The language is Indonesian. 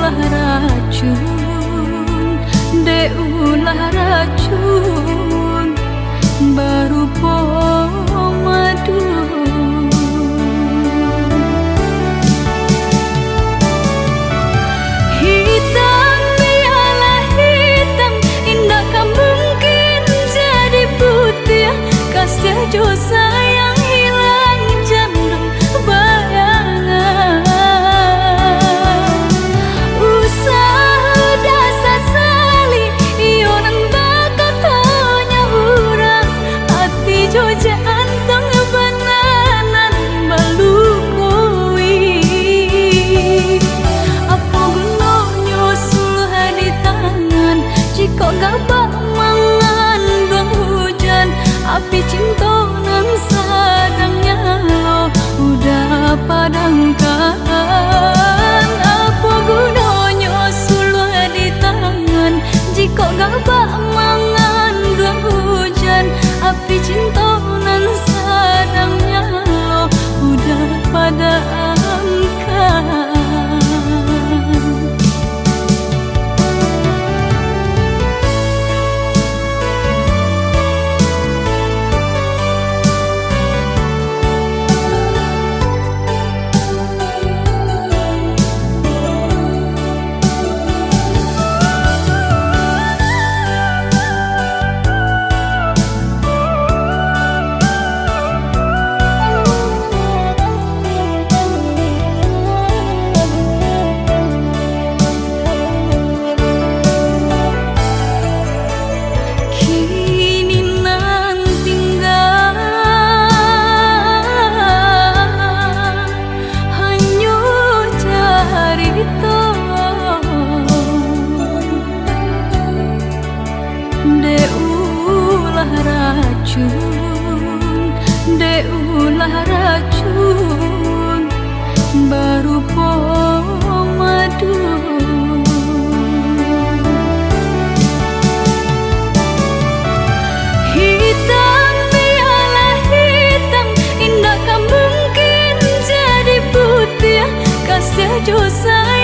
ulah racun, dek ulah racun, baru madu. Hitam biarlah hitam, indah kan mungkin jadi putih. Kasih jo sayang hilang jandung bayangan. Usaha dasar sali iyo nang bakat hanya hurang. Hati jo jantong bananan balukui. Apa gunanya sulah di tangan jika gak bak mangan dong hujan. Api cinta nang sadangnya lo udah padamkan. Apa gunanya suluh di tangan jika gak bak mangan dua hujan. Api cinta nang sadangnya lo udah padamkan. Dek ulah racun, dek ulah racun, baru madu. Hitam biarlah hitam, indah kan mungkin jadi putih. Kasih jo sayang